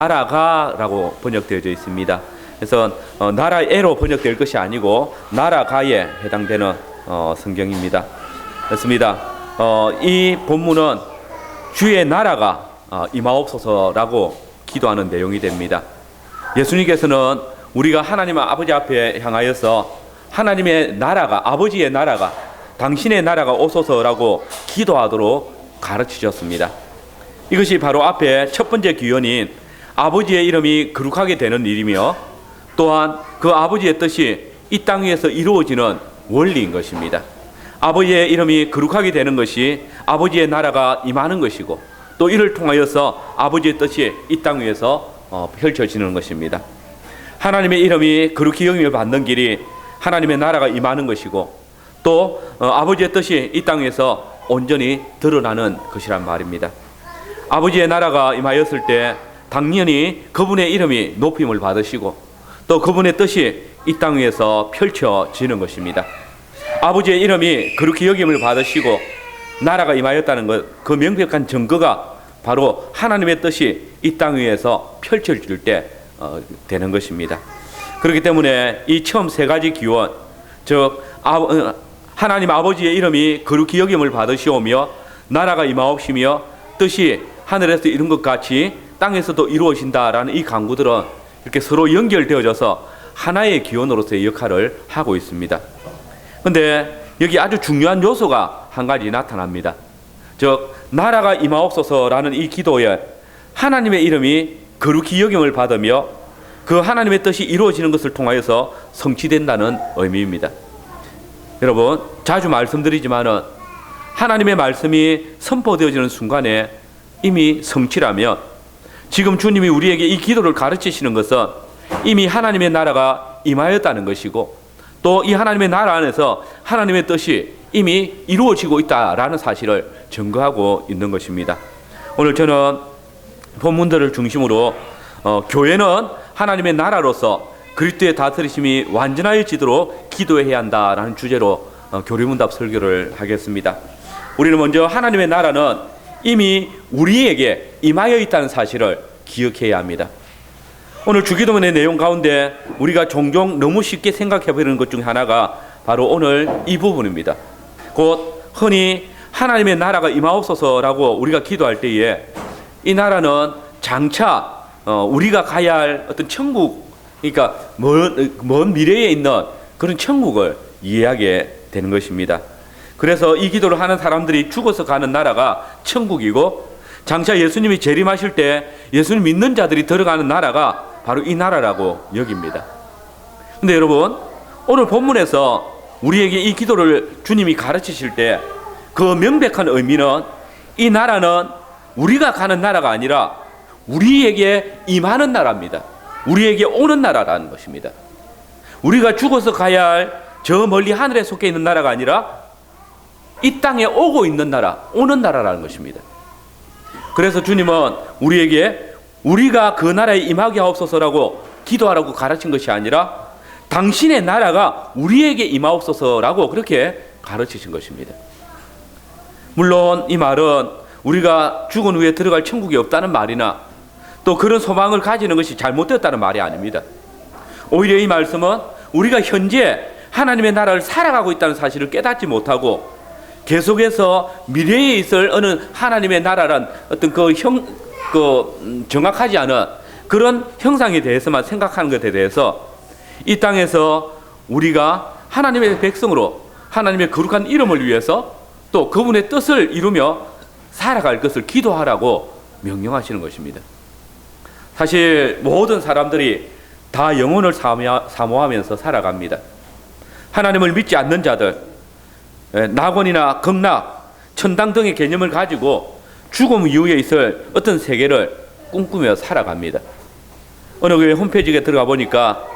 나라가라고 번역되어져 있습니다. 그래서 나라에로 번역될 것이 아니고 나라가에 해당되는 성경입니다. 그렇습니다. 이 본문은 주의 나라가 임하옵소서라고 기도하는 내용이 됩니다. 예수님께서는 우리가 하나님 아버지 앞에 향하여서 하나님의 나라가, 아버지의 나라가, 당신의 나라가 오소서라고 기도하도록 가르치셨습니다. 이것이 바로 앞에 첫 번째 기원인 아버지의 이름이 거룩하게 되는 일이며, 또한 그 아버지의 뜻이 이 땅 위에서 이루어지는 원리인 것입니다. 아버지의 이름이 거룩하게 되는 것이 아버지의 나라가 임하는 것이고, 또 이를 통하여서 아버지의 뜻이 이 땅 위에서 펼쳐지는 것입니다. 하나님의 이름이 거룩히 여김을 받는 길이 하나님의 나라가 임하는 것이고, 또 아버지의 뜻이 이 땅에서 온전히 드러나는 것이란 말입니다. 아버지의 나라가 임하였을 때 당연히 그분의 이름이 높임을 받으시고, 또 그분의 뜻이 이 땅 위에서 펼쳐지는 것입니다. 아버지의 이름이 그렇게 여김을 받으시고 나라가 임하였다는 것, 그 명백한 증거가 바로 하나님의 뜻이 이 땅 위에서 펼쳐질 때 되는 것입니다. 그렇기 때문에 이 처음 세 가지 기원, 즉 하나님 아버지의 이름이 거룩히 여김을 받으시오며 나라가 임하옵시며 뜻이 하늘에서 이룬 것 같이 땅에서도 이루어진다라는 이 강구들은 이렇게 서로 연결되어져서 하나의 기원으로서의 역할을 하고 있습니다. 그런데 여기 아주 중요한 요소가 한 가지 나타납니다. 즉 나라가 임하옵소서라는 이 기도에 하나님의 이름이 거룩히 여김을 받으며 그 하나님의 뜻이 이루어지는 것을 통하여서 성취된다는 의미입니다. 여러분, 자주 말씀드리지만은 하나님의 말씀이 선포되어지는 순간에 이미 성취라면, 지금 주님이 우리에게 이 기도를 가르치시는 것은 이미 하나님의 나라가 임하였다는 것이고, 또 이 하나님의 나라 안에서 하나님의 뜻이 이미 이루어지고 있다라는 사실을 증거하고 있는 것입니다. 오늘 저는 본문들을 중심으로 교회는 하나님의 나라로서 그리스도의 다스리심이 완전하여지도록 기도해야 한다라는 주제로 교리문답 설교를 하겠습니다. 우리는 먼저 하나님의 나라는 이미 우리에게 임하여 있다는 사실을 기억해야 합니다. 오늘 주기도문의 내용 가운데 우리가 종종 너무 쉽게 생각해버리는 것 중 하나가 바로 오늘 이 부분입니다. 곧 흔히 하나님의 나라가 임하옵소서라고 우리가 기도할 때에 이 나라는 장차 우리가 가야 할 어떤 천국, 그러니까 먼 미래에 있는 그런 천국을 이해하게 되는 것입니다. 그래서 이 기도를 하는 사람들이 죽어서 가는 나라가 천국이고, 장차 예수님이 재림하실 때 예수님 믿는 자들이 들어가는 나라가 바로 이 나라라고 여깁니다. 근데 여러분, 오늘 본문에서 우리에게 이 기도를 주님이 가르치실 때 그 명백한 의미는 이 나라는 우리가 가는 나라가 아니라 우리에게 임하는 나라입니다. 우리에게 오는 나라라는 것입니다. 우리가 죽어서 가야 할 저 멀리 하늘에 속해 있는 나라가 아니라 이 땅에 오고 있는 나라, 오는 나라라는 것입니다. 그래서 주님은 우리에게 우리가 그 나라에 임하게 하옵소서라고 기도하라고 가르친 것이 아니라 당신의 나라가 우리에게 임하옵소서라고 그렇게 가르치신 것입니다. 물론 이 말은 우리가 죽은 후에 들어갈 천국이 없다는 말이나 또 그런 소망을 가지는 것이 잘못되었다는 말이 아닙니다. 오히려 이 말씀은 우리가 현재 하나님의 나라를 살아가고 있다는 사실을 깨닫지 못하고 계속해서 미래에 있을 어느 하나님의 나라란 어떤 정확하지 않은 그런 형상에 대해서만 생각하는 것에 대해서 이 땅에서 우리가 하나님의 백성으로 하나님의 거룩한 이름을 위해서 또 그분의 뜻을 이루며 살아갈 것을 기도하라고 명령하시는 것입니다. 사실 모든 사람들이 다 영혼을 사모하면서 살아갑니다. 하나님을 믿지 않는 자들, 낙원이나 극락, 천당 등의 개념을 가지고 죽음 이후에 있을 어떤 세계를 꿈꾸며 살아갑니다. 어느 교회 홈페이지에 들어가 보니까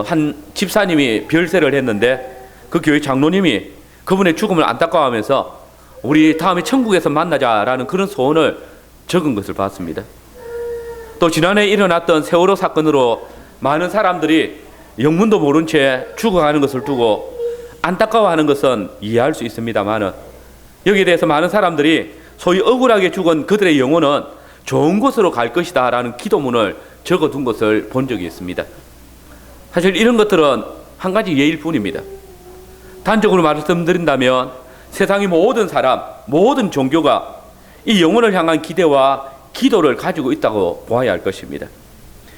한 집사님이 별세를 했는데 그 교회 장로님이 그분의 죽음을 안타까워하면서 우리 다음에 천국에서 만나자라는 그런 소원을 적은 것을 봤습니다. 또 지난해 일어났던 세월호 사건으로 많은 사람들이 영문도 모른 채 죽어가는 것을 두고 안타까워하는 것은 이해할 수 있습니다만, 여기에 대해서 많은 사람들이 소위 억울하게 죽은 그들의 영혼은 좋은 곳으로 갈 것이다 라는 기도문을 적어둔 것을 본 적이 있습니다. 사실 이런 것들은 한 가지 예일 뿐입니다. 단적으로 말씀드린다면 세상의 모든 사람, 모든 종교가 이 영혼을 향한 기대와 기도를 가지고 있다고 보아야 할 것입니다.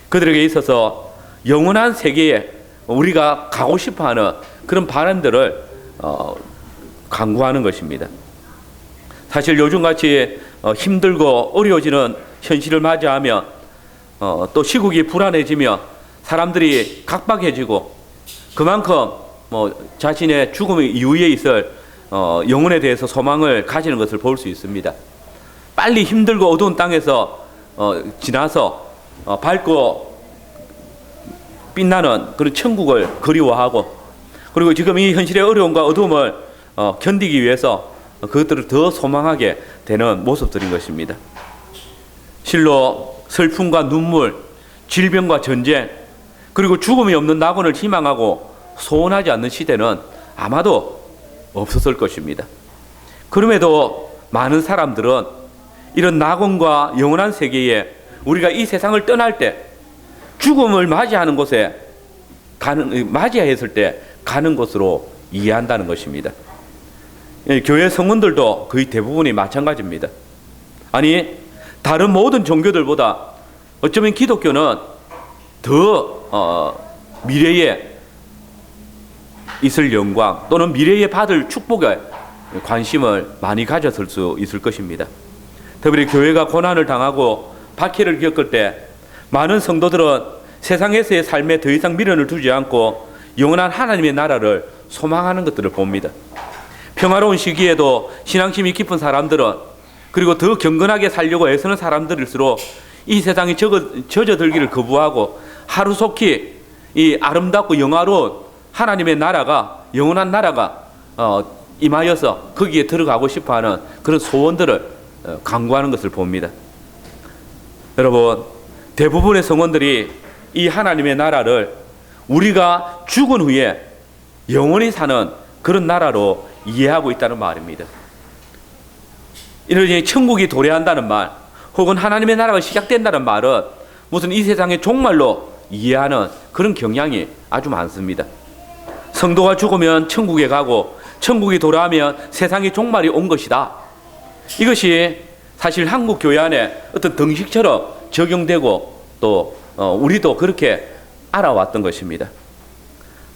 그들에게 있어서 영원한 세계에 우리가 가고 싶어하는 그런 바람들을 강구하는 것입니다. 사실 요즘같이 힘들고 어려워지는 현실을 맞이하며 또 시국이 불안해지며 사람들이 각박해지고 그만큼 자신의 죽음의 이후에 있을 영혼에 대해서 소망을 가지는 것을 볼 수 있습니다. 빨리 힘들고 어두운 땅에서 지나서 밝고 빛나는 그런 천국을 그리워하고, 그리고 지금 이 현실의 어려움과 어두움을 견디기 위해서 그것들을 더 소망하게 되는 모습들인 것입니다. 실로 슬픔과 눈물, 질병과 전쟁, 그리고 죽음이 없는 낙원을 희망하고 소원하지 않는 시대는 아마도 없었을 것입니다. 그럼에도 많은 사람들은 이런 낙원과 영원한 세계에 우리가 이 세상을 떠날 때 죽음을 맞이하는 곳에 맞이해야 했을 때 가는 것으로 이해한다는 것입니다. 교회 성원들도 거의 대부분이 마찬가지입니다. 아니, 다른 모든 종교들보다 어쩌면 기독교는 더 미래에 있을 영광 또는 미래에 받을 축복에 관심을 많이 가졌을 수 있을 것입니다. 특별히 교회가 고난을 당하고 박해를 겪을 때 많은 성도들은 세상에서의 삶에 더 이상 미련을 두지 않고 영원한 하나님의 나라를 소망하는 것들을 봅니다. 평화로운 시기에도 신앙심이 깊은 사람들은, 그리고 더 경건하게 살려고 애쓰는 사람들일수록 이 세상이 젖어들기를 거부하고 하루속히 이 아름답고 영화로운 하나님의 나라가, 영원한 나라가 임하여서 거기에 들어가고 싶어하는 그런 소원들을 강구하는 것을 봅니다. 여러분, 대부분의 성원들이 이 하나님의 나라를 우리가 죽은 후에 영원히 사는 그런 나라로 이해하고 있다는 말입니다. 이런 천국이 도래한다는 말, 혹은 하나님의 나라가 시작된다는 말은 무슨 이 세상의 종말로 이해하는 그런 경향이 아주 많습니다. 성도가 죽으면 천국에 가고 천국이 돌아오면 세상의 종말이 온 것이다. 이것이 사실 한국 교회 안에 어떤 등식처럼 적용되고 또 우리도 그렇게 알아왔던 것입니다.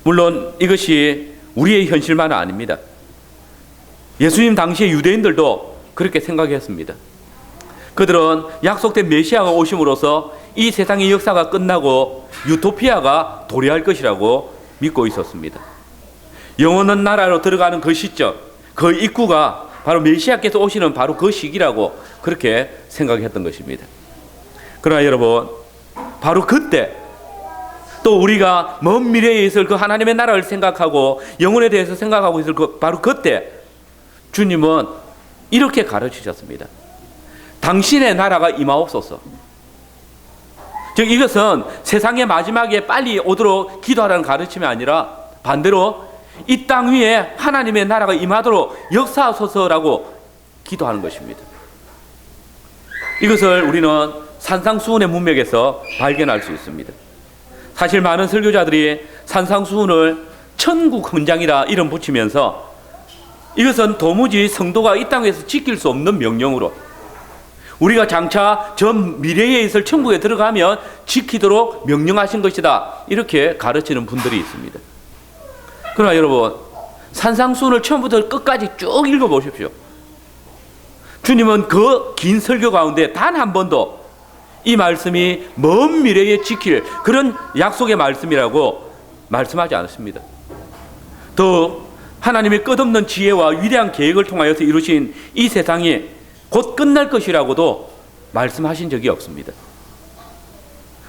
물론 이것이 우리의 현실만은 아닙니다. 예수님 당시의 유대인들도 그렇게 생각했습니다. 그들은 약속된 메시아가 오심으로써 이 세상의 역사가 끝나고 유토피아가 도래할 것이라고 믿고 있었습니다. 영원한 나라로 들어가는 그 시점, 그 입구가 바로 메시아께서 오시는 바로 그 시기라고 그렇게 생각했던 것입니다. 그러나 여러분, 바로 그때 또 우리가 먼 미래에 있을 그 하나님의 나라를 생각하고 영혼에 대해서 생각하고 있을 바로 그때 주님은 이렇게 가르치셨습니다. 당신의 나라가 임하옵소서. 즉 이것은 세상의 마지막에 빨리 오도록 기도하라는 가르침이 아니라 반대로 이 땅 위에 하나님의 나라가 임하도록 역사하소서라고 기도하는 것입니다. 이것을 우리는 산상수훈의 문맥에서 발견할 수 있습니다. 사실 많은 설교자들이 산상수훈을 천국 헌장이라 이름 붙이면서 이것은 도무지 성도가 이 땅에서 지킬 수 없는 명령으로 우리가 장차 저 미래에 있을 천국에 들어가면 지키도록 명령하신 것이다, 이렇게 가르치는 분들이 있습니다. 그러나 여러분, 산상수훈을 처음부터 끝까지 쭉 읽어보십시오. 주님은 그 긴 설교 가운데 단 한 번도 이 말씀이 먼 미래에 지킬 그런 약속의 말씀이라고 말씀하지 않습니다. 더 하나님의 끝없는 지혜와 위대한 계획을 통하여서 이루신 이 세상이 곧 끝날 것이라고도 말씀하신 적이 없습니다.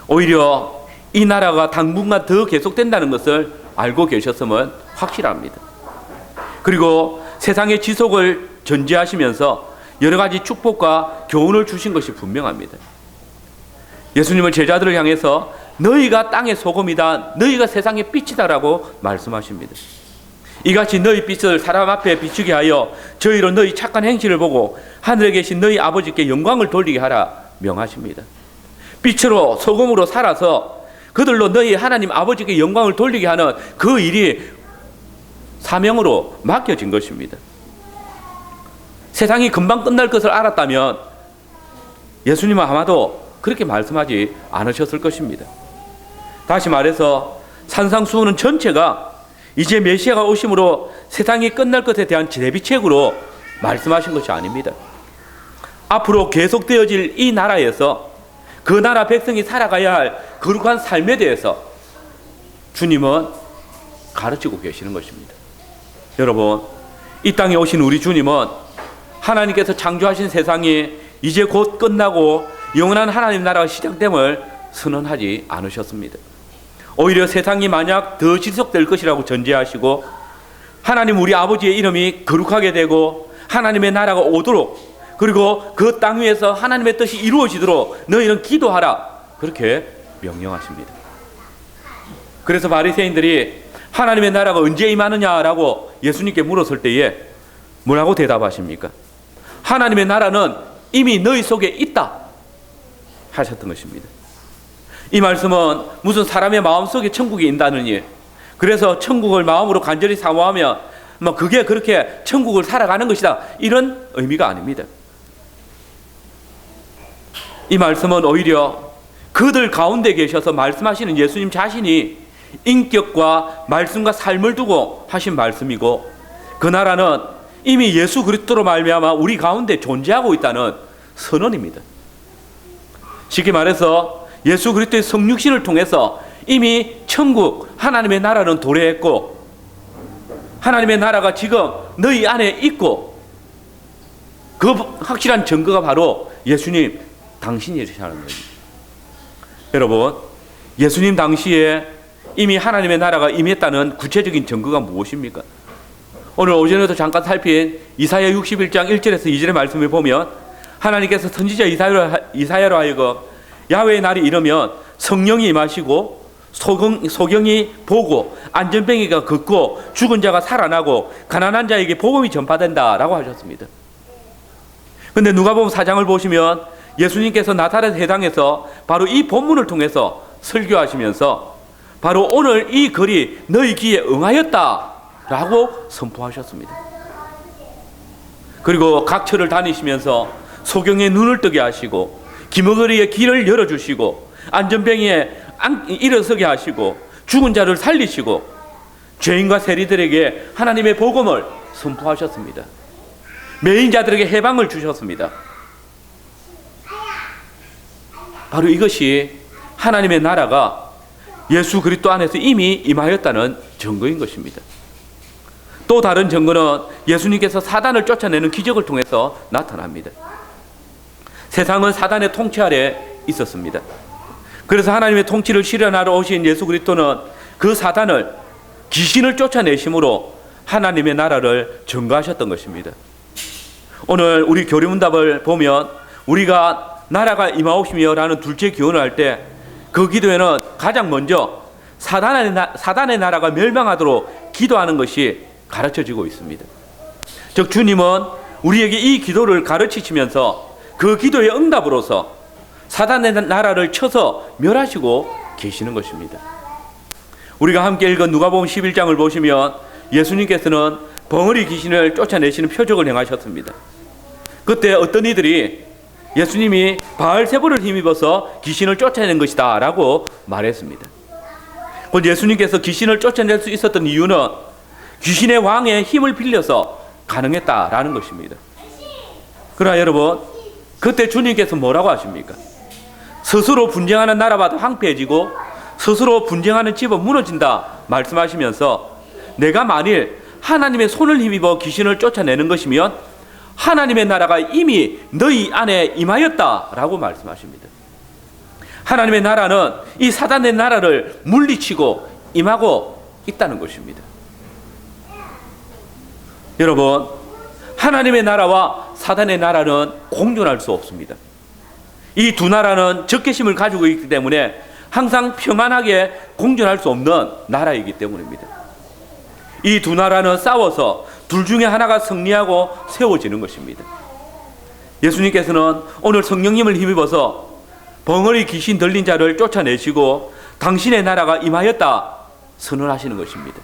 오히려 이 나라가 당분간 더 계속된다는 것을 알고 계셨음은 확실합니다. 그리고 세상의 지속을 전제하시면서 여러 가지 축복과 교훈을 주신 것이 분명합니다. 예수님은 제자들을 향해서 너희가 땅의 소금이다, 너희가 세상의 빛이다라고 말씀하십니다. 이같이 너희 빛을 사람 앞에 비추게 하여 저희로 너희 착한 행실을 보고 하늘에 계신 너희 아버지께 영광을 돌리게 하라 명하십니다. 빛으로 소금으로 살아서 그들로 너희 하나님 아버지께 영광을 돌리게 하는 그 일이 사명으로 맡겨진 것입니다. 세상이 금방 끝날 것을 알았다면 예수님은 아마도 그렇게 말씀하지 않으셨을 것입니다. 다시 말해서 산상수훈은 전체가 이제 메시아가 오심으로 세상이 끝날 것에 대한 대비책으로 말씀하신 것이 아닙니다. 앞으로 계속되어질 이 나라에서 그 나라 백성이 살아가야 할 거룩한 삶에 대해서 주님은 가르치고 계시는 것입니다. 여러분, 이 땅에 오신 우리 주님은 하나님께서 창조하신 세상이 이제 곧 끝나고 영원한 하나님 나라가 시작됨을 선언하지 않으셨습니다. 오히려 세상이 만약 더 지속될 것이라고 전제하시고 하나님 우리 아버지의 이름이 거룩하게 되고 하나님의 나라가 오도록, 그리고 그 땅 위에서 하나님의 뜻이 이루어지도록 너희는 기도하라, 그렇게 명령하십니다. 그래서 바리새인들이 하나님의 나라가 언제 임하느냐라고 예수님께 물었을 때에 뭐라고 대답하십니까? 하나님의 나라는 이미 너희 속에 있다 하셨던 것입니다. 이 말씀은 무슨 사람의 마음속에 천국이 있다느니, 그래서 천국을 마음으로 간절히 사모하면 그게 그렇게 천국을 살아가는 것이다, 이런 의미가 아닙니다. 이 말씀은 오히려 그들 가운데 계셔서 말씀하시는 예수님 자신이 인격과 말씀과 삶을 두고 하신 말씀이고, 그 나라는 이미 예수 그리스도로 말미암아 우리 가운데 존재하고 있다는 선언입니다. 쉽게 말해서 예수 그리스도의 성육신을 통해서 이미 천국, 하나님의 나라는 도래했고 하나님의 나라가 지금 너희 안에 있고, 그 확실한 증거가 바로 예수님 당신이시라는 거예요. 여러분, 예수님 당시에 이미 하나님의 나라가 임했다는 구체적인 증거가 무엇입니까? 오늘 오전에도 잠깐 살핀 이사야 61장 1절에서 2절의 말씀을 보면 하나님께서 선지자 이사야로 하여금 야훼의 날이 이르면 성령이 임하시고 소경이 보고 안전뱅이가 걷고 죽은 자가 살아나고 가난한 자에게 복음이 전파된다라고 하셨습니다. 그런데 누가복음 4장을 보시면 예수님께서 나사렛 회당에서 바로 이 본문을 통해서 설교하시면서 바로 오늘 이 글이 너희 귀에 응하였다라고 선포하셨습니다. 그리고 각처를 다니시면서 소경의 눈을 뜨게 하시고 기머거리의 길을 열어주시고 안전뱅이에 일어서게 하시고 죽은 자를 살리시고 죄인과 세리들에게 하나님의 복음을 선포하셨습니다. 매인 자들에게 해방을 주셨습니다. 바로 이것이 하나님의 나라가 예수 그리스도 안에서 이미 임하였다는 증거인 것입니다. 또 다른 증거는 예수님께서 사단을 쫓아내는 기적을 통해서 나타납니다. 세상은 사단의 통치 아래 있었습니다. 그래서 하나님의 통치를 실현하러 오신 예수 그리스도는 그 사단을, 귀신을 쫓아내심으로 하나님의 나라를 증거하셨던 것입니다. 오늘 우리 교리문답을 보면 우리가 나라가 임하옵시며라는 둘째 기원을 할 때 그 기도에는 가장 먼저 사단의 나라가 멸망하도록 기도하는 것이 가르쳐지고 있습니다. 즉 주님은 우리에게 이 기도를 가르치시면서 그 기도의 응답으로서 사단의 나라를 쳐서 멸하시고 계시는 것입니다. 우리가 함께 읽은 누가복음 11장을 보시면 예수님께서는 벙어리 귀신을 쫓아내시는 표적을 행하셨습니다. 그때 어떤 이들이 예수님이 바알세불을 힘입어서 귀신을 쫓아낸 것이다 라고 말했습니다. 곧 예수님께서 귀신을 쫓아낼 수 있었던 이유는 귀신의 왕의 힘을 빌려서 가능했다라는 것입니다. 그러나 여러분, 그때 주님께서 뭐라고 하십니까? 스스로 분쟁하는 나라마다 황폐해지고 스스로 분쟁하는 집은 무너진다 말씀하시면서 내가 만일 하나님의 손을 힘입어 귀신을 쫓아내는 것이면 하나님의 나라가 이미 너희 안에 임하였다라고 말씀하십니다. 하나님의 나라는 이 사단의 나라를 물리치고 임하고 있다는 것입니다. 여러분, 하나님의 나라와 사단의 나라는 공존할 수 없습니다. 이 두 나라는 적개심을 가지고 있기 때문에 항상 평안하게 공존할 수 없는 나라이기 때문입니다. 이 두 나라는 싸워서 둘 중에 하나가 승리하고 세워지는 것입니다. 예수님께서는 오늘 성령님을 힘입어서 벙어리 귀신 들린 자를 쫓아내시고 당신의 나라가 임하였다 선언하시는 것입니다.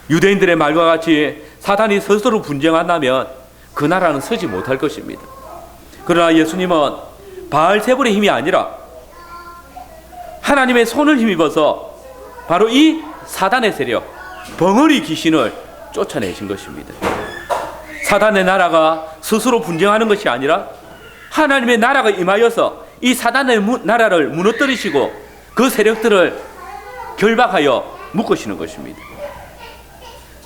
유대인들의 말과 같이 사단이 스스로 분쟁한다면 그 나라는 서지 못할 것입니다. 그러나 예수님은 바알세불의 힘이 아니라 하나님의 손을 힘입어서 바로 이 사단의 세력, 벙어리 귀신을 쫓아내신 것입니다. 사단의 나라가 스스로 분쟁하는 것이 아니라 하나님의 나라가 임하여서 이 사단의 나라를 무너뜨리시고 그 세력들을 결박하여 묶으시는 것입니다.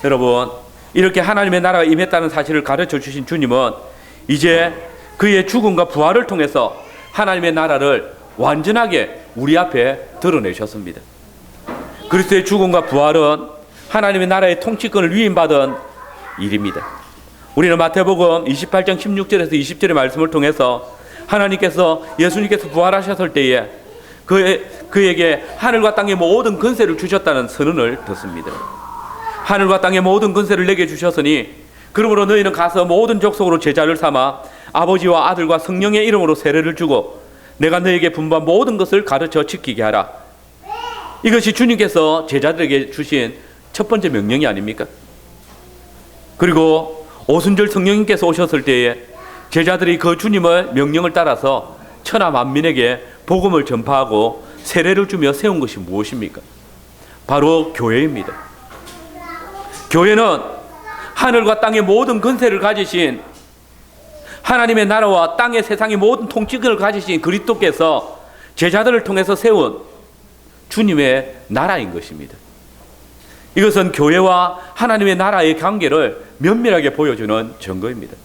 여러분, 이렇게 하나님의 나라가 임했다는 사실을 가르쳐 주신 주님은 이제 그의 죽음과 부활을 통해서 하나님의 나라를 완전하게 우리 앞에 드러내셨습니다. 그리스도의 죽음과 부활은 하나님의 나라의 통치권을 위임받은 일입니다. 우리는 마태복음 28장 16절에서 20절의 말씀을 통해서 하나님께서 예수님께서 부활하셨을 때에 그에게 하늘과 땅의 모든 권세를 주셨다는 선언을 듣습니다. 하늘과 땅의 모든 권세를 내게 주셨으니 그러므로 너희는 가서 모든 족속으로 제자를 삼아 아버지와 아들과 성령의 이름으로 세례를 주고 내가 너에게 분부한 모든 것을 가르쳐 지키게 하라. 이것이 주님께서 제자들에게 주신 첫 번째 명령이 아닙니까? 그리고 오순절 성령님께서 오셨을 때에 제자들이 그 주님의 명령을 따라서 천하 만민에게 복음을 전파하고 세례를 주며 세운 것이 무엇입니까? 바로 교회입니다. 교회는 하늘과 땅의 모든 권세를 가지신 하나님의 나라와 땅의 세상의 모든 통치권을 가지신 그리스도께서 제자들을 통해서 세운 주님의 나라인 것입니다. 이것은 교회와 하나님의 나라의 관계를 면밀하게 보여주는 증거입니다.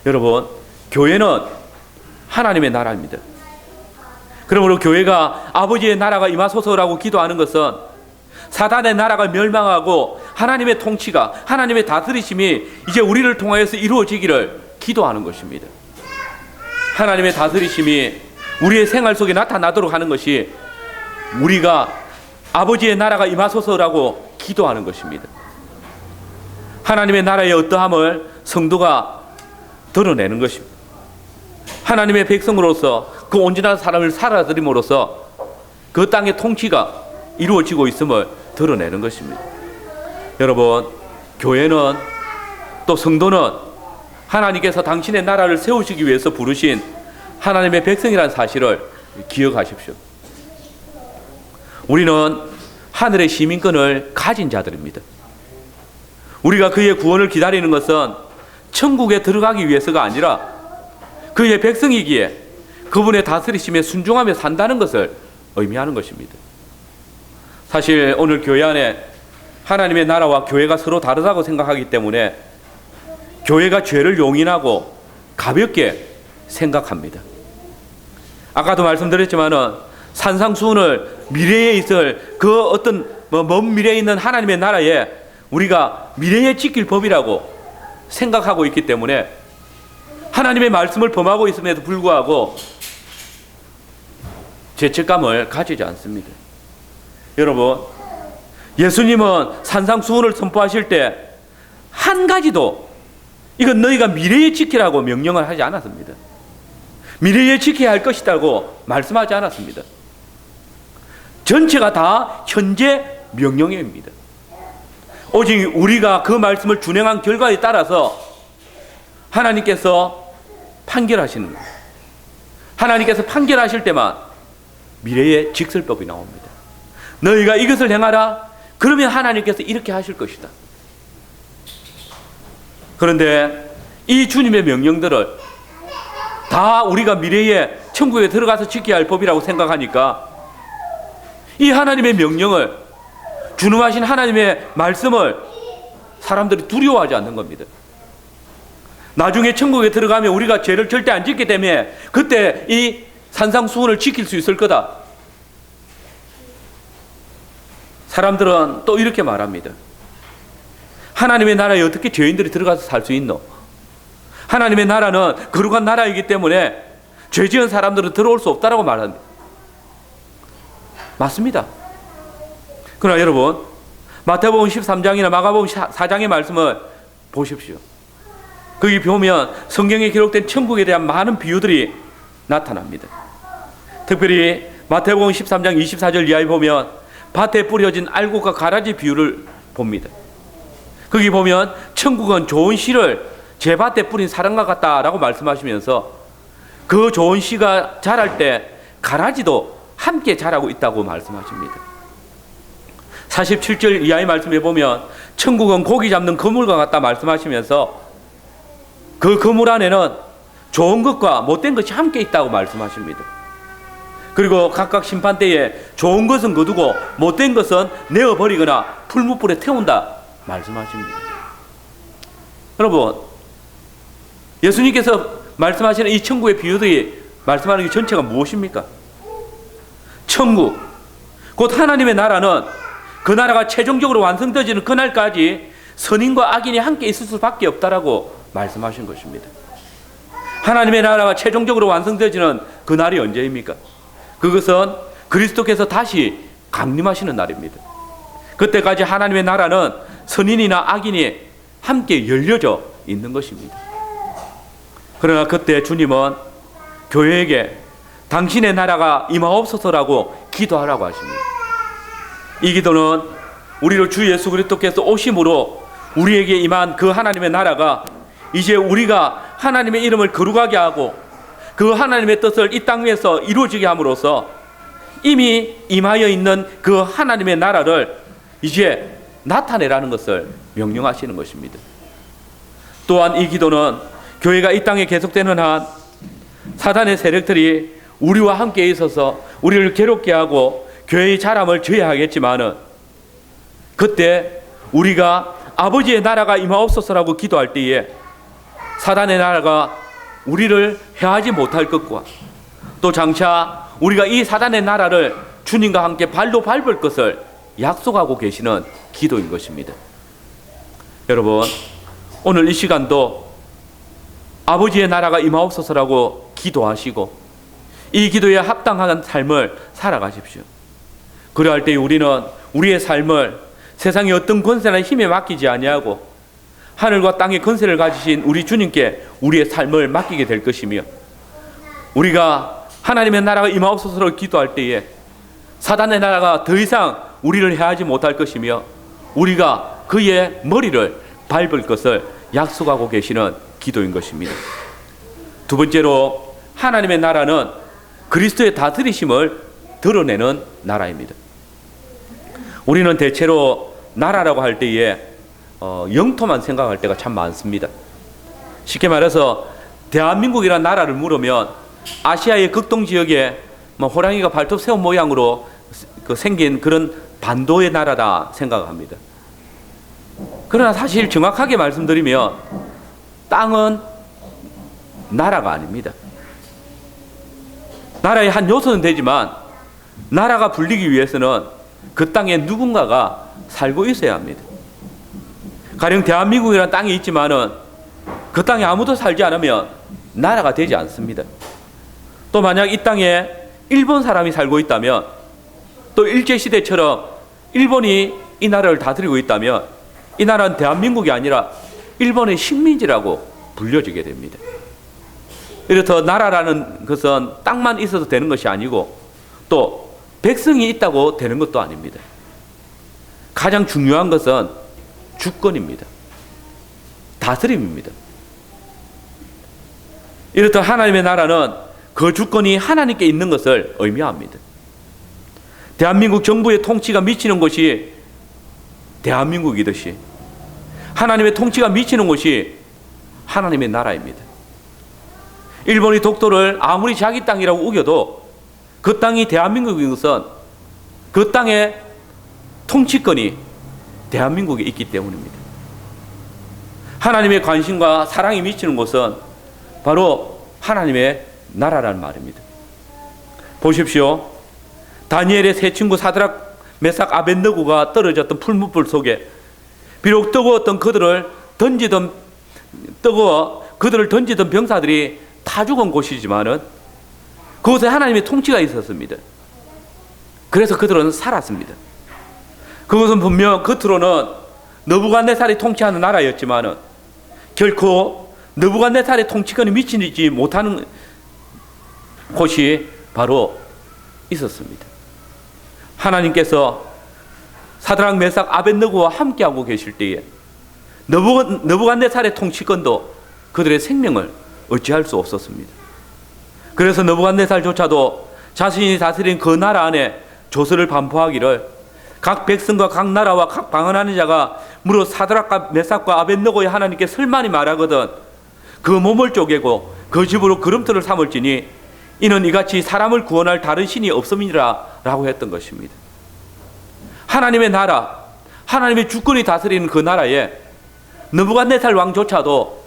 여러분, 교회는 하나님의 나라입니다. 그러므로 교회가 아버지의 나라가 임하소서라고 기도하는 것은 사단의 나라가 멸망하고 하나님의 통치가, 하나님의 다스리심이 이제 우리를 통하여서 이루어지기를 기도하는 것입니다. 하나님의 다스리심이 우리의 생활 속에 나타나도록 하는 것이 우리가 아버지의 나라가 임하소서라고 기도하는 것입니다. 하나님의 나라의 어떠함을 성도가 드러내는 것입니다. 하나님의 백성으로서 그 온전한 사람을 살아드림으로써 그 땅의 통치가 이루어지고 있음을 드러내는 것입니다. 여러분, 교회는 또 성도는 하나님께서 당신의 나라를 세우시기 위해서 부르신 하나님의 백성이라는 사실을 기억하십시오. 우리는 하늘의 시민권을 가진 자들입니다. 우리가 그의 구원을 기다리는 것은 천국에 들어가기 위해서가 아니라 그의 백성이기에 그분의 다스리심에 순종하며 산다는 것을 의미하는 것입니다. 사실 오늘 교회 안에 하나님의 나라와 교회가 서로 다르다고 생각하기 때문에 교회가 죄를 용인하고 가볍게 생각합니다. 아까도 말씀드렸지만은 산상수훈을 미래에 있을 그 어떤 먼 미래에 있는 하나님의 나라에 우리가 미래에 지킬 법이라고 생각하고 있기 때문에 하나님의 말씀을 범하고 있음에도 불구하고 죄책감을 가지지 않습니다. 여러분, 예수님은 산상수훈을 선포하실 때 한 가지도 이건 너희가 미래에 지키라고 명령을 하지 않았습니다. 미래에 지켜야 할 것이라고 말씀하지 않았습니다. 전체가 다 현재 명령입니다. 오직 우리가 그 말씀을 준행한 결과에 따라서 하나님께서 판결하시는 거예요. 하나님께서 판결하실 때만 미래의 직설법이 나옵니다. 너희가 이것을 행하라. 그러면 하나님께서 이렇게 하실 것이다. 그런데 이 주님의 명령들을 다 우리가 미래에 천국에 들어가서 지켜야 할 법이라고 생각하니까 이 하나님의 명령을, 준엄하신 하나님의 말씀을 사람들이 두려워하지 않는 겁니다. 나중에 천국에 들어가면 우리가 죄를 절대 안 짓기 때문에 그때 이 산상수훈을 지킬 수 있을 거다. 사람들은 또 이렇게 말합니다. 하나님의 나라에 어떻게 죄인들이 들어가서 살 수 있노? 하나님의 나라는 거룩한 나라이기 때문에 죄 지은 사람들은 들어올 수 없다라고 말합니다. 맞습니다. 그러나 여러분, 마태복음 13장이나 마가복음 4장의 말씀을 보십시오. 거기 보면 성경에 기록된 천국에 대한 많은 비유들이 나타납니다. 특별히 마태복음 13장 24절 이하에 보면 밭에 뿌려진 알곡과 가라지 비유를 봅니다. 거기 보면 천국은 좋은 씨를 제 밭에 뿌린 사람과 같다라고 말씀하시면서 그 좋은 씨가 자랄 때 가라지도 함께 자라고 있다고 말씀하십니다. 47절 이하의 말씀에 보면 천국은 고기 잡는 그물과 같다 말씀하시면서 그 그물 안에는 좋은 것과 못된 것이 함께 있다고 말씀하십니다. 그리고 각각 심판대에 좋은 것은 거두고 못된 것은 내어버리거나 풀무불에 태운다 말씀하십니다. 여러분, 예수님께서 말씀하시는 이 천국의 비유들이 말씀하는 게 전체가 무엇입니까? 천국, 곧 하나님의 나라는 그 나라가 최종적으로 완성되어지는 그날까지 선인과 악인이 함께 있을 수밖에 없다라고 말씀하신 것입니다. 하나님의 나라가 최종적으로 완성되어지는 그날이 언제입니까? 그것은 그리스도께서 다시 강림하시는 날입니다. 그때까지 하나님의 나라는 선인이나 악인이 함께 열려져 있는 것입니다. 그러나 그때 주님은 교회에게 당신의 나라가 임하옵소서라고 기도하라고 하십니다. 이 기도는 우리를 주 예수 그리스도께서 오심으로 우리에게 임한 그 하나님의 나라가 이제 우리가 하나님의 이름을 거룩하게 하고 그 하나님의 뜻을 이 땅 위에서 이루어지게 함으로써 이미 임하여 있는 그 하나님의 나라를 이제 나타내라는 것을 명령하시는 것입니다. 또한 이 기도는 교회가 이 땅에 계속되는 한 사단의 세력들이 우리와 함께 있어서 우리를 괴롭게 하고 교회의 자람을 저해하겠지만은 그때 우리가 아버지의 나라가 임하옵소서라고 기도할 때에 사단의 나라가 우리를 해하지 못할 것과 또 장차 우리가 이 사단의 나라를 주님과 함께 발로 밟을 것을 약속하고 계시는 기도인 것입니다. 여러분, 오늘 이 시간도 아버지의 나라가 임하옵소서라고 기도하시고 이 기도에 합당한 삶을 살아가십시오. 그러할 때 우리는 우리의 삶을 세상의 어떤 권세나 힘에 맡기지 아니하고 하늘과 땅의 권세를 가지신 우리 주님께 우리의 삶을 맡기게 될 것이며 우리가 하나님의 나라가 임하옵소서로 기도할 때에 사단의 나라가 더 이상 우리를 해하지 못할 것이며 우리가 그의 머리를 밟을 것을 약속하고 계시는 기도인 것입니다. 두 번째로 하나님의 나라는 그리스도의 다스리심을 드러내는 나라입니다. 우리는 대체로 나라라고 할 때에 영토만 생각할 때가 참 많습니다. 쉽게 말해서 대한민국이라는 나라를 물으면 아시아의 극동 지역에 호랑이가 발톱 새우 모양으로 생긴 그런 반도의 나라다 생각합니다. 그러나 사실 정확하게 말씀드리면 땅은 나라가 아닙니다. 나라의 한 요소는 되지만 나라가 불리기 위해서는 그 땅에 누군가가 살고 있어야 합니다. 가령 대한민국이라는 땅이 있지만은 그 땅에 아무도 살지 않으면 나라가 되지 않습니다. 또 만약 이 땅에 일본 사람이 살고 있다면 또 일제시대처럼 일본이 이 나라를 다스리고 있다면 이 나라는 대한민국이 아니라 일본의 식민지라고 불려지게 됩니다. 이렇듯 나라라는 것은 땅만 있어도 되는 것이 아니고 또 백성이 있다고 되는 것도 아닙니다. 가장 중요한 것은 주권입니다. 다스림입니다. 이렇듯 하나님의 나라는 그 주권이 하나님께 있는 것을 의미합니다. 대한민국 정부의 통치가 미치는 곳이 대한민국이듯이 하나님의 통치가 미치는 곳이 하나님의 나라입니다. 일본이 독도를 아무리 자기 땅이라고 우겨도 그 땅이 대한민국인 것은 그 땅의 통치권이 대한민국에 있기 때문입니다. 하나님의 관심과 사랑이 미치는 곳은 바로 하나님의 나라라는 말입니다. 보십시오. 다니엘의 세 친구 사드락, 메삭, 아벳느고가 떨어졌던 풀무불 속에 비록 뜨거웠던 그들을 던지던 병사들이 다 죽은 곳이지만은 그곳에 하나님의 통치가 있었습니다. 그래서 그들은 살았습니다. 그것은 분명 겉으로는 느부갓네살이 통치하는 나라였지만은 결코 느부갓네살의 통치권이 미치지 못하는 곳이 바로 있었습니다. 하나님께서 사드락 메삭 아벳느고와 함께하고 계실 때에 느부갓네살의 통치권도 그들의 생명을 어찌할 수 없었습니다. 그래서 느부갓네살조차도 자신이 다스린 그 나라 안에 조서를 반포하기를 각 백성과 각 나라와 각 방언하는 자가 무릇 사드락과 메삭과 아벳느고의 하나님께 설만이 말하거든 그 몸을 쪼개고 그 집으로 걸음돌을 삼을지니 이는 이같이 사람을 구원할 다른 신이 없음이라 라고 했던 것입니다. 하나님의 나라, 하나님의 주권이 다스리는 그 나라에 느부갓네살 왕조차도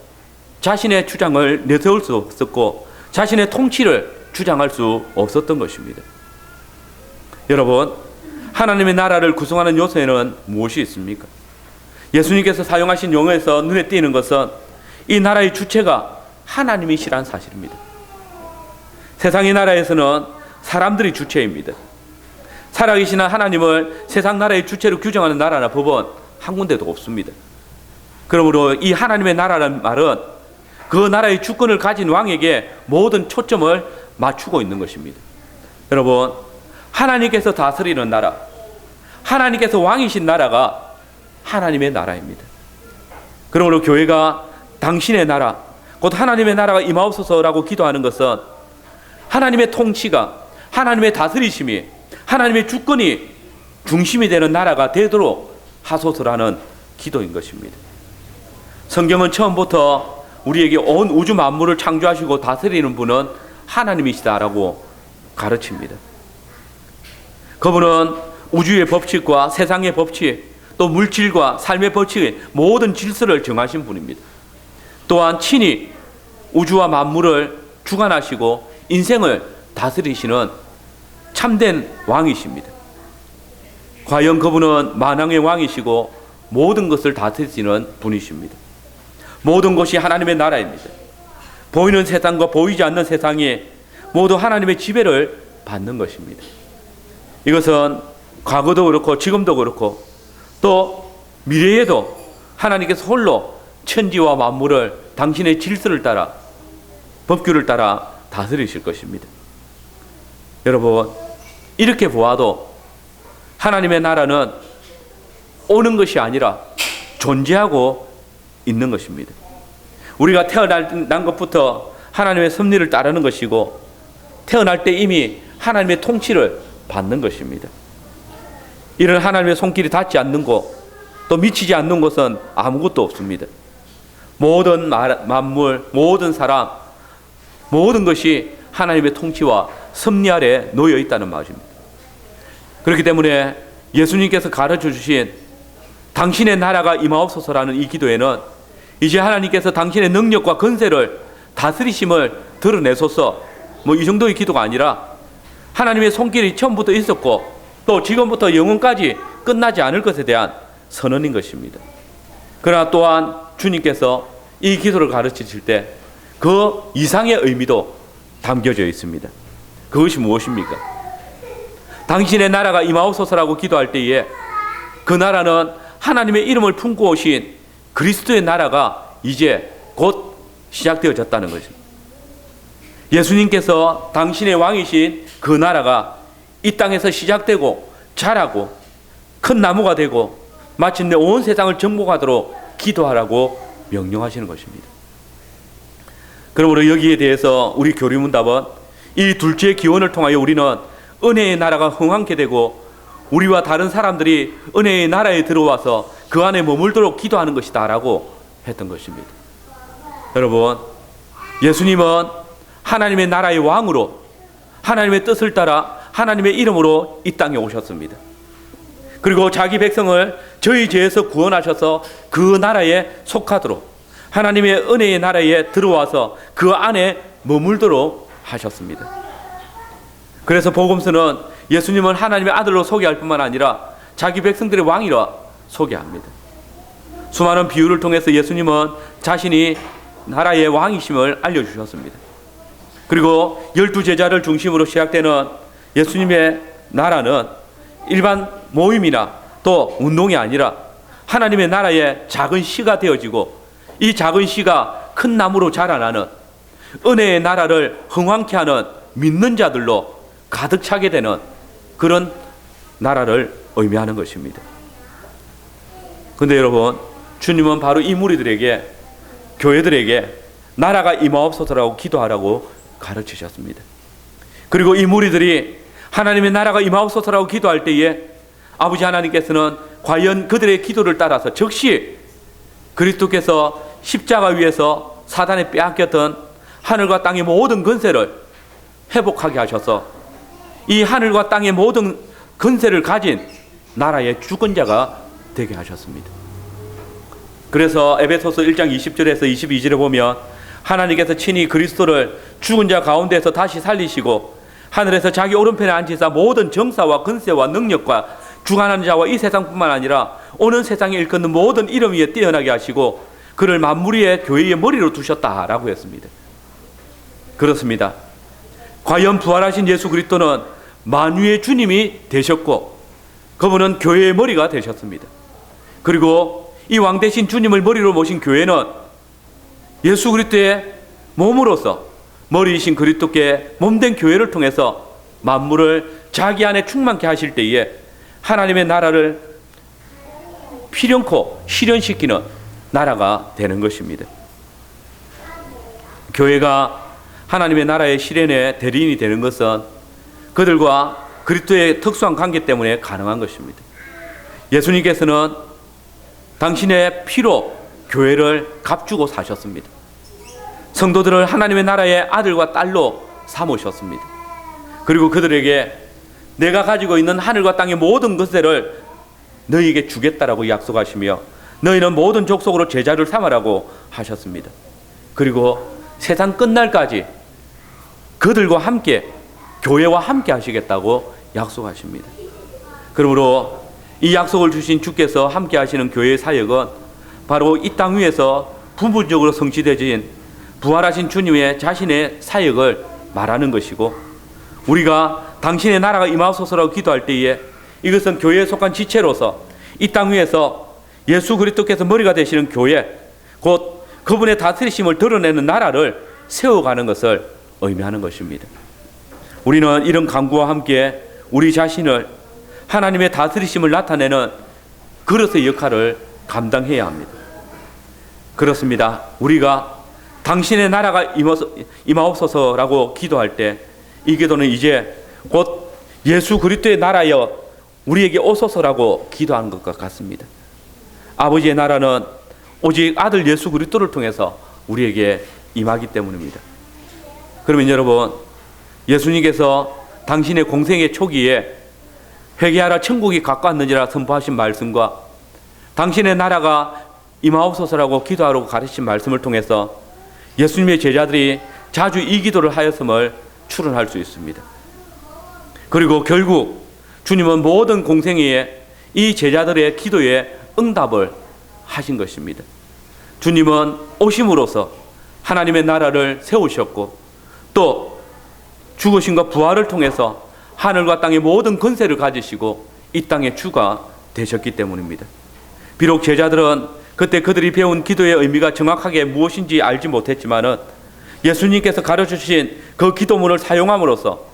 자신의 주장을 내세울 수 없었고 자신의 통치를 주장할 수 없었던 것입니다. 여러분, 하나님의 나라를 구성하는 요소에는 무엇이 있습니까? 예수님께서 사용하신 용어에서 눈에 띄는 것은 이 나라의 주체가 하나님이시라는 사실입니다. 세상의 나라에서는 사람들이 주체입니다. 살아계신 하나님을 세상 나라의 주체로 규정하는 나라나 법은 한 군데도 없습니다. 그러므로 이 하나님의 나라라는 말은 그 나라의 주권을 가진 왕에게 모든 초점을 맞추고 있는 것입니다. 여러분, 하나님께서 다스리는 나라, 하나님께서 왕이신 나라가 하나님의 나라입니다. 그러므로 교회가 당신의 나라, 곧 하나님의 나라가 임하옵소서라고 기도하는 것은 하나님의 통치가, 하나님의 다스리심이, 하나님의 주권이 중심이 되는 나라가 되도록 하소서라는 기도인 것입니다. 성경은 처음부터 우리에게 온 우주 만물을 창조하시고 다스리는 분은 하나님이시다라고 가르칩니다. 그분은 우주의 법칙과 세상의 법칙, 또 물질과 삶의 법칙의 모든 질서를 정하신 분입니다. 또한 친히 우주와 만물을 주관하시고 인생을 다스리시는 참된 왕이십니다. 과연 그분은 만왕의 왕이시고 모든 것을 다스리시는 분이십니다. 모든 것이 하나님의 나라입니다. 보이는 세상과 보이지 않는 세상이 모두 하나님의 지배를 받는 것입니다. 이것은 과거도 그렇고 지금도 그렇고 또 미래에도 하나님께서 홀로 천지와 만물을 당신의 질서를 따라 법규를 따라 다스리실 것입니다. 여러분, 이렇게 보아도 하나님의 나라는 오는 것이 아니라 존재하고 있는 것입니다. 우리가 태어난 것부터 하나님의 섭리를 따르는 것이고 태어날 때 이미 하나님의 통치를 받는 것입니다. 이런 하나님의 손길이 닿지 않는 곳, 또 미치지 않는 곳은 아무것도 없습니다. 모든 만물, 모든 사람, 모든 것이 하나님의 통치와 섭리 아래 놓여 있다는 말입니다. 그렇기 때문에 예수님께서 가르쳐 주신 당신의 나라가 임하옵소서라는 이 기도에는 이제 하나님께서 당신의 능력과 권세를 다스리심을 드러내소서, 이 정도의 기도가 아니라 하나님의 손길이 처음부터 있었고 또 지금부터 영원까지 끝나지 않을 것에 대한 선언인 것입니다. 그러나 또한 주님께서 이 기도를 가르치실 때 그 이상의 의미도 담겨져 있습니다. 그것이 무엇입니까? 당신의 나라가 임하옵소서라고 기도할 때에 그 나라는 하나님의 이름을 품고 오신 그리스도의 나라가 이제 곧 시작되어졌다는 것입니다. 예수님께서 당신의 왕이신 그 나라가 이 땅에서 시작되고 자라고 큰 나무가 되고 마침내 온 세상을 정복하도록 기도하라고 명령하시는 것입니다. 그러므로 여기에 대해서 우리 교리문답은 이 둘째의 기원을 통하여 우리는 은혜의 나라가 흥황케 되고 우리와 다른 사람들이 은혜의 나라에 들어와서 그 안에 머물도록 기도하는 것이다 라고 했던 것입니다. 여러분, 예수님은 하나님의 나라의 왕으로 하나님의 뜻을 따라 하나님의 이름으로 이 땅에 오셨습니다. 그리고 자기 백성을 저희 죄에서 구원하셔서 그 나라에 속하도록 하나님의 은혜의 나라에 들어와서 그 안에 머물도록 하셨습니다. 그래서 복음서는 예수님은 하나님의 아들로 소개할 뿐만 아니라 자기 백성들의 왕이라 소개합니다. 수많은 비유를 통해서 예수님은 자신이 나라의 왕이심을 알려주셨습니다. 그리고 12제자를 중심으로 시작되는 예수님의 나라는 일반 모임이나 또 운동이 아니라 하나님의 나라의 작은 시가 되어지고 이 작은 시가 큰 나무로 자라나는 은혜의 나라를 흥왕케 하는 믿는 자들로 가득 차게 되는 그런 나라를 의미하는 것입니다. 근데 여러분, 주님은 바로 이 무리들에게, 교회들에게 나라가 임하옵소서라고 기도하라고 가르치셨습니다. 그리고 이 무리들이 하나님의 나라가 임하옵소서라고 기도할 때에 아버지 하나님께서는 과연 그들의 기도를 따라서 즉시 그리스도께서 십자가 위에서 사단에 빼앗겼던 하늘과 땅의 모든 권세를 회복하게 하셔서 이 하늘과 땅의 모든 권세를 가진 나라의 주권자가 되게 하셨습니다. 그래서 에베소서 1장 20절에서 22절에 보면 하나님께서 친히 그리스도를 죽은 자 가운데서 다시 살리시고 하늘에서 자기 오른편에 앉히사 모든 정사와 권세와 능력과 주관하는 자와 이 세상뿐만 아니라 오는 세상에 일컫는 모든 이름 위에 뛰어나게 하시고 그를 만물 위에 교회의 머리로 두셨다라고 했습니다. 그렇습니다. 과연 부활하신 예수 그리스도는 만유의 주님이 되셨고 그분은 교회의 머리가 되셨습니다. 그리고 이 왕 대신 주님을 머리로 모신 교회는 예수 그리스도의 몸으로서 머리이신 그리스도께 몸된 교회를 통해서 만물을 자기 안에 충만케 하실 때에 하나님의 나라를 필연코 실현시키는 나라가 되는 것입니다. 교회가 하나님의 나라의 실현의 대리인이 되는 것은 그들과 그리스도의 특수한 관계 때문에 가능한 것입니다. 예수님께서는 당신의 피로 교회를 값주고 사셨습니다. 성도들을 하나님의 나라의 아들과 딸로 삼으셨습니다. 그리고 그들에게 내가 가지고 있는 하늘과 땅의 모든 것들을 너희에게 주겠다라고 약속하시며 너희는 모든 족속으로 제자를 삼으라고 하셨습니다. 그리고 세상 끝날까지 그들과 함께 교회와 함께 하시겠다고 약속하십니다. 그러므로 이 약속을 주신 주께서 함께 하시는 교회의 사역은 바로 이 땅 위에서 부분적으로 성취되어진 부활하신 주님의 자신의 사역을 말하는 것이고 우리가 당신의 나라가 임하옵소서라고 기도할 때에 이것은 교회에 속한 지체로서 이 땅 위에서 예수 그리스도께서 머리가 되시는 교회 곧 그분의 다스리심을 드러내는 나라를 세워가는 것을 의미하는 것입니다. 우리는 이런 강구와 함께 우리 자신을 하나님의 다스리심을 나타내는 그릇의 역할을 감당해야 합니다. 그렇습니다. 우리가 당신의 나라가 임하옵소서라고 기도할 때 이 기도는 이제 곧 예수 그리스도의 나라여 우리에게 오소서라고 기도하는 것과 같습니다. 아버지의 나라는 오직 아들 예수 그리스도를 통해서 우리에게 임하기 때문입니다. 그러면 여러분, 예수님께서 당신의 공생의 초기에 회개하라 천국이 가까웠느니라 선포하신 말씀과 당신의 나라가 임하옵소서라고 기도하라고 가르친 말씀을 통해서 예수님의 제자들이 자주 이 기도를 하였음을 추론할 수 있습니다. 그리고 결국 주님은 모든 공생애에 이 제자들의 기도에 응답을 하신 것입니다. 주님은 오심으로써 하나님의 나라를 세우셨고 또 죽으심과 부활을 통해서 하늘과 땅의 모든 권세를 가지시고 이 땅의 주가 되셨기 때문입니다. 비록 제자들은 그때 그들이 배운 기도의 의미가 정확하게 무엇인지 알지 못했지만은 예수님께서 가르쳐주신 그 기도문을 사용함으로써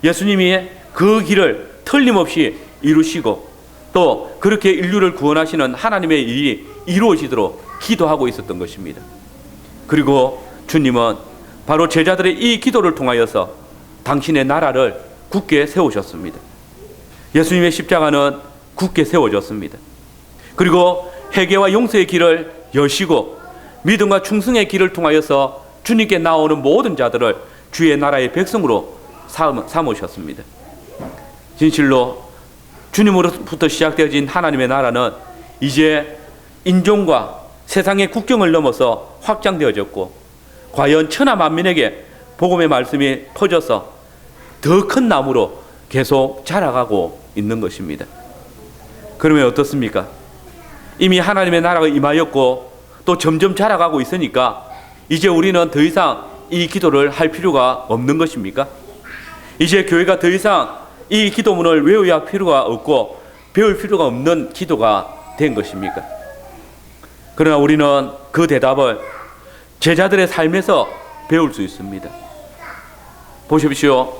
예수님이 그 길을 틀림없이 이루시고 또 그렇게 인류를 구원하시는 하나님의 일이 이루어지도록 기도하고 있었던 것입니다. 그리고 주님은 바로 제자들의 이 기도를 통하여서 당신의 나라를 굳게 세우셨습니다. 예수님의 십자가는 굳게 세워졌습니다. 그리고 회개와 용서의 길을 여시고 믿음과 충성의 길을 통하여서 주님께 나오는 모든 자들을 주의 나라의 백성으로 삼으셨습니다. 진실로 주님으로부터 시작되어진 하나님의 나라는 이제 인종과 세상의 국경을 넘어서 확장되어졌고 과연 천하 만민에게 복음의 말씀이 퍼져서 더 큰 나무로 계속 자라가고 있는 것입니다. 그러면 어떻습니까? 이미 하나님의 나라가 임하였고 또 점점 자라가고 있으니까 이제 우리는 더 이상 이 기도를 할 필요가 없는 것입니까? 이제 교회가 더 이상 이 기도문을 외워야 할 필요가 없고 배울 필요가 없는 기도가 된 것입니까? 그러나 우리는 그 대답을 제자들의 삶에서 배울 수 있습니다. 보십시오.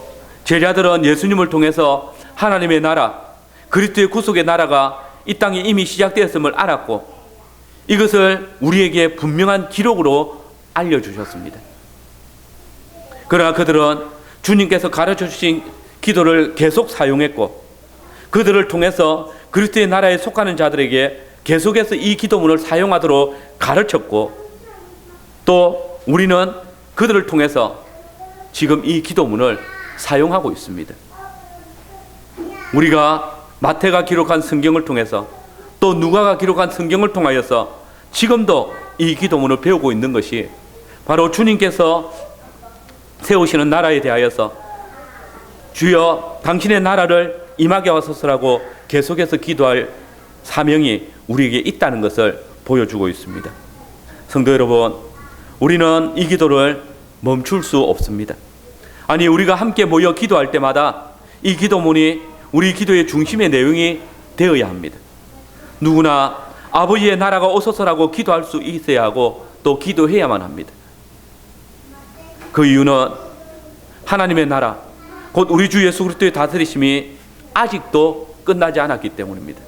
제자들은 예수님을 통해서 하나님의 나라, 그리스도의 구속의 나라가 이 땅에 이미 시작되었음을 알았고 이것을 우리에게 분명한 기록으로 알려주셨습니다. 그러나 그들은 주님께서 가르쳐 주신 기도를 계속 사용했고 그들을 통해서 그리스도의 나라에 속하는 자들에게 계속해서 이 기도문을 사용하도록 가르쳤고 또 우리는 그들을 통해서 지금 이 기도문을 사용하고 있습니다. 우리가 마태가 기록한 성경을 통해서 또 누가가 기록한 성경을 통하여서 지금도 이 기도문을 배우고 있는 것이 바로 주님께서 세우시는 나라에 대하여서 주여 당신의 나라를 임하게 하소서라고 계속해서 기도할 사명이 우리에게 있다는 것을 보여주고 있습니다. 성도 여러분, 우리는 이 기도를 멈출 수 없습니다. 아니, 우리가 함께 모여 기도할 때마다 이 기도문이 우리 기도의 중심의 내용이 되어야 합니다. 누구나 아버지의 나라가 오소서라고 기도할 수 있어야 하고 또 기도해야만 합니다. 그 이유는 하나님의 나라, 곧 우리 주 예수 그리스도의 다스리심이 아직도 끝나지 않았기 때문입니다.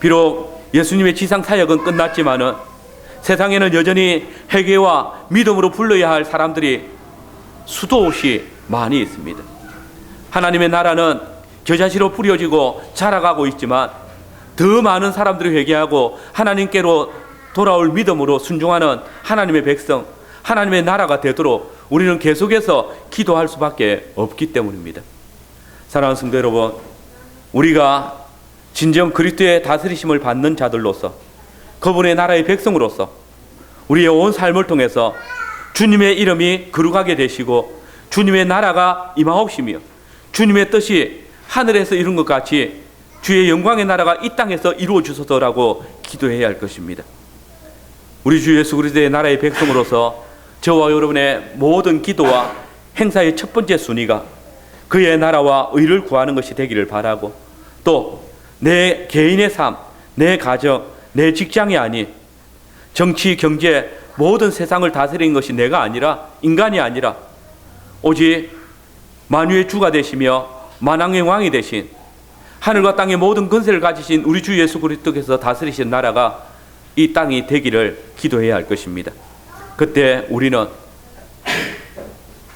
비록 예수님의 지상 사역은 끝났지만은 세상에는 여전히 회개와 믿음으로 불러야 할 사람들이 수도 없이 많이 있습니다. 하나님의 나라는 겨자씨로 뿌려지고 자라가고 있지만 더 많은 사람들이 회개하고 하나님께로 돌아올 믿음으로 순종하는 하나님의 백성, 하나님의 나라가 되도록 우리는 계속해서 기도할 수밖에 없기 때문입니다. 사랑하는 성도 여러분, 우리가 진정 그리스도의 다스리심을 받는 자들로서 그분의 나라의 백성으로서 우리의 온 삶을 통해서 주님의 이름이 거룩하게 되시고 주님의 나라가 임하옵시며 주님의 뜻이 하늘에서 이룬 것 같이 주의 영광의 나라가 이 땅에서 이루어 주소서라고 기도해야 할 것입니다. 우리 주 예수 그리스도의 나라의 백성으로서 저와 여러분의 모든 기도와 행사의 첫 번째 순위가 그의 나라와 의를 구하는 것이 되기를 바라고 또 내 개인의 삶, 내 가정, 내 직장이 아닌 정치, 경제, 모든 세상을 다스리는 것이 내가 아니라 인간이 아니라 오직 만유의 주가 되시며 만왕의 왕이 되신 하늘과 땅의 모든 권세를 가지신 우리 주 예수 그리스도께서 다스리신 나라가 이 땅이 되기를 기도해야 할 것입니다. 그때 우리는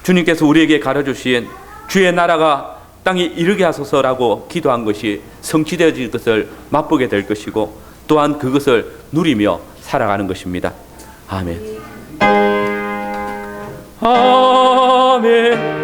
주님께서 우리에게 가르쳐주신 주의 나라가 땅에 이르게 하소서라고 기도한 것이 성취되어질 것을 맛보게 될 것이고 또한 그것을 누리며 살아가는 것입니다. 아멘. 아멘.